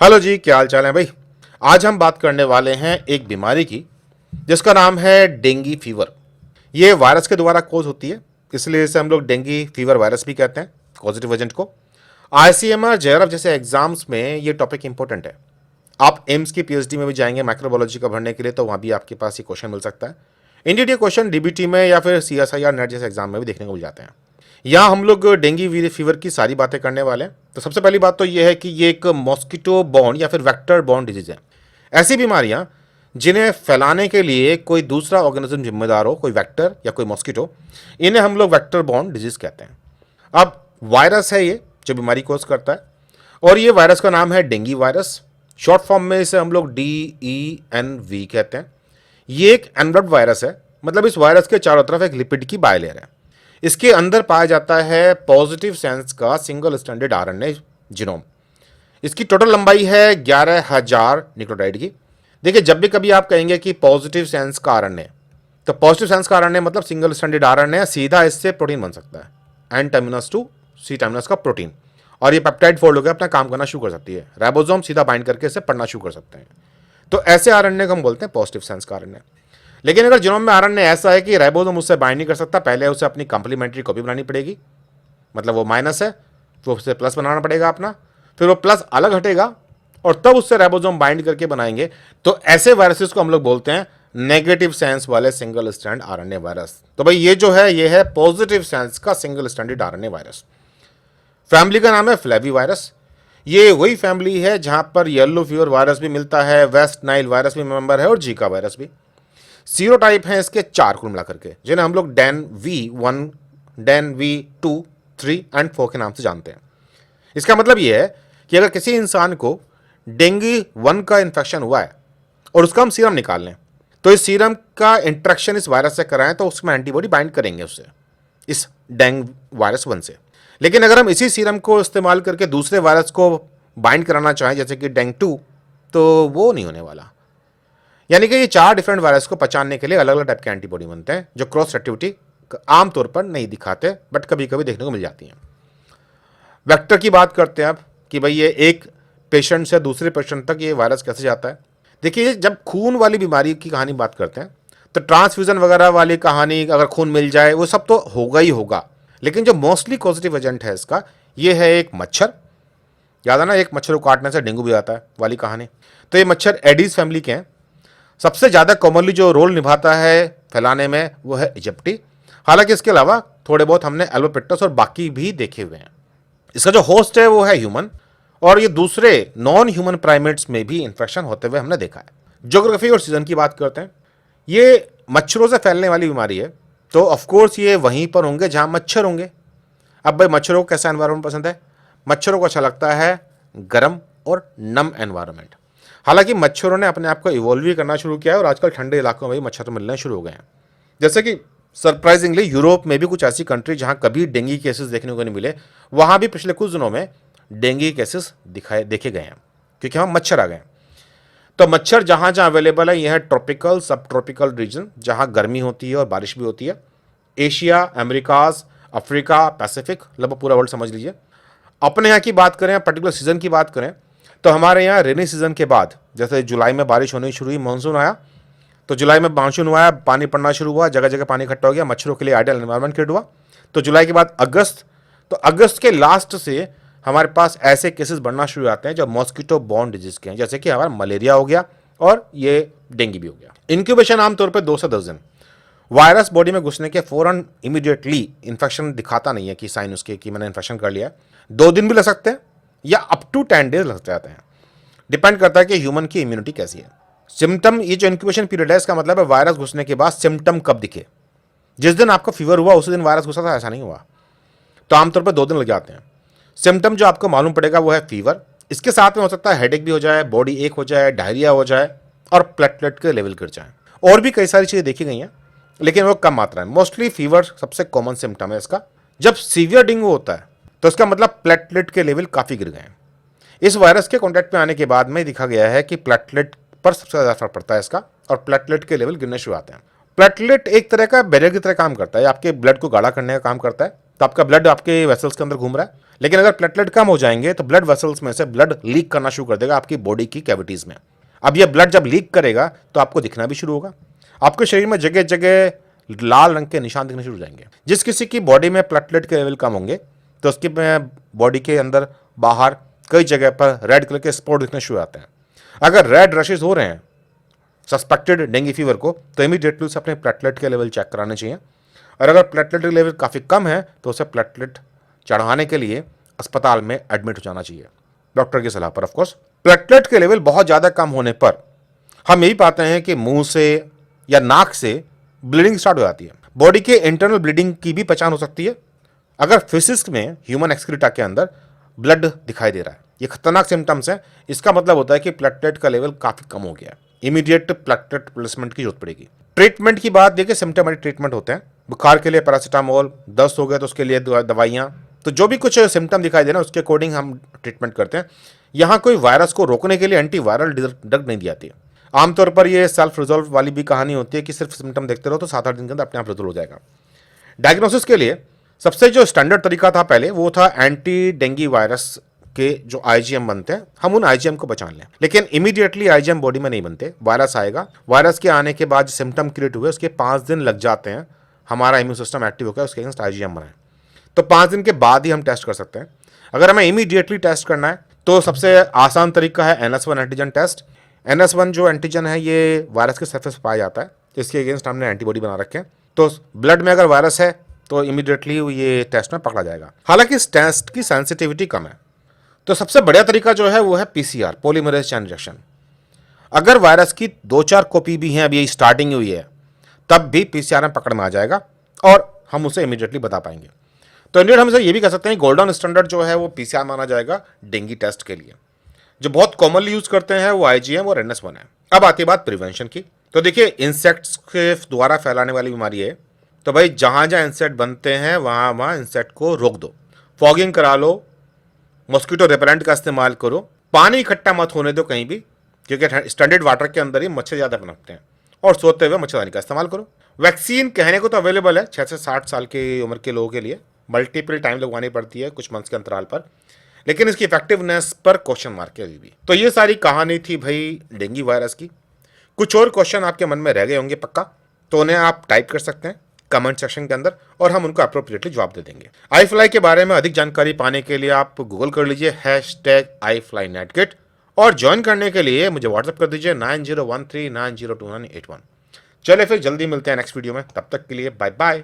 Hello जी, क्या हाल चाल है भाई। आज हम बात करने वाले हैं एक बीमारी की जिसका नाम है डेंगी फीवर। ये वायरस के द्वारा कोज होती है, इसलिए इसे हम लोग डेंगी फीवर वायरस भी कहते हैं, पॉजिटिव एजेंट को। आईसीएमआर जेआरएफ जैसे एग्जाम्स में ये टॉपिक इंपॉर्टेंट है। आप एम्स की पीएचडी में भी जाएंगे माइक्रोबायोलॉजी का भरने के लिए, तो वहाँ भी आपके पास ये क्वेश्चन मिल सकता है। इंडियन ये क्वेश्चन डीबीटी में या फिर सीएसआईआर नेट जैसे एग्जाम में भी देखने को मिल जाते हैं। यहाँ हम लोग डेंगी फीवर की सारी बातें करने वाले हैं। तो सबसे पहली बात तो ये है कि ये एक मॉस्किटो बॉर्न या फिर वेक्टर बॉर्न डिजीज है। ऐसी बीमारियां जिन्हें फैलाने के लिए कोई दूसरा ऑर्गेनिज्म जिम्मेदार हो, कोई वेक्टर या कोई मॉस्किटो, इन्हें हम लोग वेक्टर बॉर्न डिजीज कहते हैं। अब वायरस है ये जो बीमारी कोज करता है, और ये वायरस का नाम है डेंगी वायरस। शॉर्ट फॉर्म में इसे हम लोग DENV कहते हैं। ये एक एनवेलप्ड वायरस है, मतलब इस वायरस के चारों तरफ एक लिपिड की बायलेयर है। इसके अंदर पाया जाता है पॉजिटिव सेंस का सिंगल स्ट्रैंडेड आरएनए जीनोम। इसकी टोटल लंबाई है 11,000 न्यूक्लियोटाइड की। देखिए, जब भी कभी आप कहेंगे कि पॉजिटिव सेंस का आरएनए, तो पॉजिटिव सेंस का आरएनए मतलब सिंगल स्ट्रैंडेड आरएनए, सीधा इससे प्रोटीन बन सकता है, N terminus to C terminus का प्रोटीन, और ये पेप्टाइड फोल्ड होकर अपना काम करना शुरू कर सकती है। राइबोसोम सीधा बाइंड करके इसे पढ़ना शुरू कर सकते हैं। तो ऐसे आरएनए को हम बोलते हैं पॉजिटिव सेंस का आरएनए। लेकिन अगर जीनोम में आरएनए ऐसा है कि राइबोसोम उससे बाइंड नहीं कर सकता, पहले उसे अपनी कंप्लीमेंट्री कॉपी बनानी पड़ेगी, मतलब वो माइनस है तो उसे प्लस बनाना पड़ेगा अपना, फिर वो प्लस अलग हटेगा और तब उससे राइबोसोम बाइंड करके बनाएंगे। तो ऐसे वायरसेस को हम लोग बोलते हैं नेगेटिव सेंस वाले सिंगल स्ट्रैंड आरएनए वायरस। तो भाई ये जो है ये है पॉजिटिव सेंस का single stranded RNA virus. Family का नाम है फ्लेवी वायरस। ये वही फैमिली है जहां पर येलो फीवर वायरस भी मिलता है, वेस्ट नाइल वायरस भी मेंबर है और जीका वायरस भी। सीरोटाइप हैं इसके 4 कुल मिलाकर के, जिन्हें हम लोग DEN-V1, DEN-V2, 3 एंड 4 के नाम से जानते हैं। इसका मतलब यह है कि अगर किसी इंसान को डेंगू 1 का इन्फेक्शन हुआ है और उसका हम सीरम निकाल लें, तो इस सीरम का इंट्रैक्शन इस वायरस से कराएं तो उसमें एंटीबॉडी बाइंड करेंगे उससे, इस डेंगू वायरस 1 से। लेकिन अगर हम इसी सीरम को इस्तेमाल करके दूसरे वायरस को बाइंड कराना चाहें, जैसे कि डेंगू 2, तो वो नहीं होने वाला। यानी कि ये 4 डिफरेंट वायरस को पहचानने के लिए अलग अलग टाइप के एंटीबॉडी बनते हैं, जो क्रॉस एक्टिविटी आमतौर पर नहीं दिखाते, बट कभी कभी देखने को मिल जाती हैं। वेक्टर की बात करते हैं अब कि भाई ये एक पेशेंट से दूसरे पेशेंट तक ये वायरस कैसे जाता है। देखिए, जब खून वाली बीमारी की कहानी बात करते हैं तो ट्रांसफ्यूजन वगैरह वाली कहानी, अगर खून मिल जाए वो सब तो होगा ही होगा। लेकिन जो मोस्टली पॉजिटिव एजेंट है इसका, ये है एक मच्छर। याद है ना, एक मच्छर को काटने से डेंगू भी आता है वाली कहानी। तो ये मच्छर एडीज फैमिली के हैं। सबसे ज़्यादा कॉमनली जो रोल निभाता है फैलाने में वो है इजिप्टी। हालांकि इसके अलावा थोड़े बहुत हमने एल्बोपिक्टस और बाकी भी देखे हुए हैं। इसका जो होस्ट है वो है ह्यूमन, और ये दूसरे नॉन ह्यूमन प्राइमेट्स में भी इन्फेक्शन होते हुए हमने देखा है। ज्योग्राफी और सीजन की बात करते हैं। ये मच्छरों से फैलने वाली बीमारी है, तो ऑफकोर्स ये वहीं पर होंगे जहाँ मच्छर होंगे। अब भाई मच्छरों को कैसा एनवायरमेंट पसंद है? मच्छरों को अच्छा लगता है गर्म और नम एनवायरमेंट। हालांकि मच्छरों ने अपने आप को इवॉल्व भी करना शुरू किया है और आजकल ठंडे इलाकों में भी मच्छर मिलने शुरू हो गए हैं। जैसे कि सरप्राइजिंगली यूरोप में भी कुछ ऐसी कंट्री जहां कभी डेंगू केसेस देखने को नहीं मिले, वहां भी पिछले कुछ दिनों में डेंगू केसेस देखे गए हैं, क्योंकि वहां मच्छर आ गए। तो मच्छर जहां जहां अवेलेबल है, यह है ट्रॉपिकल, सब ट्रॉपिकल रीजन जहां गर्मी होती है और बारिश भी होती है। एशिया, अमेरिकाज, अफ्रीका, पैसिफिक, लगभग पूरा वर्ल्ड समझ लीजिए। अपने यहाँ की बात करें, पर्टिकुलर सीजन की बात करें, तो हमारे यहाँ रेनी सीजन के बाद, जैसे जुलाई में बारिश होनी शुरू हुई, मानसून आया, तो जुलाई में मानसून हुआ, पानी पड़ना शुरू हुआ, जगह जगह पानी इकट्ठा हो गया, मच्छरों के लिए आइडियल एनवायरनमेंट क्रिएट हुआ। तो जुलाई के बाद अगस्त, तो अगस्त के लास्ट से हमारे पास ऐसे केसेस बढ़ना शुरू हो जाते हैं जो मॉस्किटो बॉर्न डिजीज के हैं, जैसे कि हमारा मलेरिया हो गया और ये डेंगू भी हो गया। इंक्यूबेशन आमतौर पर 2 से 10 दिन। वायरस बॉडी में घुसने के फौरन इमीडिएटली इन्फेक्शन दिखाता नहीं है कि साइन उसके कि मैंने इन्फेक्शन कर लिया है। 2 दिन भी लग सकते हैं या अप टू 10 डेज लग जाते हैं। डिपेंड करता है कि ह्यूमन की इम्यूनिटी कैसी है। सिम्टम, ये जो इंक्यूबेशन पीरियड है, इसका मतलब है वायरस घुसने के बाद सिम्टम कब दिखे। जिस दिन आपको फीवर हुआ उसी दिन वायरस घुसा था, ऐसा नहीं हुआ। तो आमतौर पर 2 दिन लग जाते हैं। सिम्टम जो आपको मालूम पड़ेगा वो है फीवर। इसके साथ में हो सकता है हेडेक भी हो जाए, बॉडी एक हो जाए, डायरिया हो जाए और प्लेटलेट के लेवल गिर जाए। और भी कई सारी चीज़ें देखी गई हैं, लेकिन वो कम मात्रा है। मोस्टली फीवर सबसे कॉमन सिम्टम है इसका। जब सीवियर डेंगू होता है तो इसका मतलब प्लेटलेट के लेवल काफ़ी गिर गए हैं। इस वायरस के कॉन्टैक्ट में आने के बाद में देखा गया है कि प्लेटलेट पर सबसे ज़्यादा फर्क पड़ता है इसका, और प्लेटलेट के लेवल गिरने शुरू आते हैं। प्लेटलेट एक तरह का बैरियर की तरह काम करता है, आपके ब्लड को गाढ़ा करने का काम करता है। तो आपका ब्लड आपके वेसल्स के अंदर घूम रहा है। लेकिन अगर प्लेटलेट कम हो जाएंगे तो ब्लड वेसल्स में से ब्लड लीक करना शुरू कर देगा आपकी बॉडी की कैविटीज में। अब ये ब्लड जब लीक करेगा तो आपको दिखना भी शुरू होगा, आपके शरीर में जगह जगह लाल रंग के निशान दिखने शुरू हो जाएंगे। जिस किसी की बॉडी में प्लेटलेट के लेवल कम होंगे तो उसकी बॉडी के अंदर बाहर कई जगह पर रेड कलर के स्पॉट दिखने शुरू आते हैं। अगर रेड रशेज हो रहे हैं सस्पेक्टेड डेंगू फीवर को तो इमीडिएटली उसे अपने प्लेटलेट के लेवल चेक कराने चाहिए, और अगर प्लेटलेट के लेवल काफ़ी कम है तो उसे प्लेटलेट चढ़ाने के लिए अस्पताल में एडमिट हो जाना चाहिए डॉक्टर की सलाह पर। ऑफकोर्स प्लेटलेट के लेवल बहुत ज़्यादा कम होने पर हम यही पाते हैं कि मुंह से या नाक से ब्लीडिंग स्टार्ट हो जाती है। बॉडी के इंटरनल ब्लीडिंग की भी पहचान हो सकती है अगर फिसिस में ह्यूमन एक्सक्रीटा के अंदर ब्लड दिखाई दे रहा है। ये खतरनाक सिम्टम्स है, इसका मतलब होता है कि प्लेटलेट का लेवल काफ़ी कम हो गया है, इमीडिएट प्लेटलेट रिप्लेसमेंट की जरूरत पड़ेगी। ट्रीटमेंट की बात देखिए, सिम्टमेटिक ट्रीटमेंट होते हैं, बुखार के लिए पैरासीटामोल, दस्त हो गया तो उसके लिए दवाइयाँ, तो जो भी कुछ सिम्टम दिखाई दे ना उसके अकॉर्डिंग हम ट्रीटमेंट करते हैं। यहाँ कोई वायरस को रोकने के लिए एंटीवायरल ड्रग नहीं दी जाती है। आमतौर पर ये सेल्फ रिजॉल्व वाली भी कहानी होती है कि सिर्फ सिम्टम देखते रहो तो 7-8 दिन के अंदर अपने आप रिजॉल्व हो जाएगा। डायग्नोसिस के लिए सबसे जो स्टैंडर्ड तरीका था पहले वो था एंटी डेंगू वायरस के जो आईजीएम बनते हैं, हम उन आईजीएम को पहचान लें। लेकिन इमीडिएटली आईजीएम बॉडी में नहीं बनते, वायरस आएगा, वायरस के आने के बाद सिम्टम क्रिएट हुए उसके 5 दिन लग जाते हैं हमारा इम्यून सिस्टम एक्टिव होकर उसके अगेंस्ट आईजीएम बनाए, तो 5 दिन के बाद ही हम टेस्ट कर सकते हैं। अगर हमें इमीडिएटली टेस्ट करना है तो सबसे आसान तरीका है NS1 एंटीजन टेस्ट। NS1 जो एंटीजन है ये वायरस के सरफेस पर पाया जाता है, इसके अगेंस्ट हमने एंटीबॉडी बना रखे हैं, तो ब्लड में अगर वायरस है तो इमीडिएटली ये टेस्ट में पकड़ा जाएगा। हालांकि इस टेस्ट की सेंसिटिविटी कम है, तो सबसे बढ़िया तरीका जो है वो है PCR, पॉलीमरेज चेन रिएक्शन। अगर वायरस की 2-4 कॉपी भी हैं, अभी स्टार्टिंग हुई है, तब भी PCR में पकड़ में आ जाएगा और हम उसे इमीडिएटली बता पाएंगे। तो इंडियन हम इसे ये भी कह सकते हैं गोल्डन स्टैंडर्ड जो है वो PCR माना जाएगा डेंगू टेस्ट के लिए। जो बहुत कॉमनली यूज करते हैं वो IgM और NS1 है। अब आती है बात प्रिवेंशन की, तो देखिए इंसेक्ट्स के द्वारा फैलाने वाली बीमारी है, तो भाई जहाँ जहाँ इंसेक्ट बनते हैं वहाँ वहाँ इंसेक्ट को रोक दो, फॉगिंग करा लो, मॉस्किटो रिपेलेंट का इस्तेमाल करो, पानी इकट्ठा मत होने दो कहीं भी, क्योंकि स्टैंडर्ड वाटर के अंदर ही मच्छर ज़्यादा पनपते हैं, और सोते हुए मच्छरदानी का इस्तेमाल करो। वैक्सीन कहने को तो अवेलेबल है 6 से 60 साल की उम्र के लोगों के लिए, मल्टीपल टाइम लगवानी पड़ती है कुछ मंथ्स के अंतराल पर, लेकिन इसकी इफेक्टिवनेस पर क्वेश्चन मार्क है अभी भी। तो ये सारी कहानी थी भाई डेंगू वायरस की। कुछ और क्वेश्चन आपके मन में रह गए होंगे पक्का, तो उन्हें आप टाइप कर सकते हैं कमेंट सेक्शन के अंदर और हम उनको अप्रोप्रिएटली जवाब दे देंगे। iFly के बारे में अधिक जानकारी पाने के लिए आप गूगल कर लीजिए #iFlyNetKit, और ज्वाइन करने के लिए मुझे व्हाट्सएप कर दीजिए 9013902981। चलिए फिर जल्दी मिलते हैं नेक्स्ट वीडियो में, तब तक के लिए बाय बाय।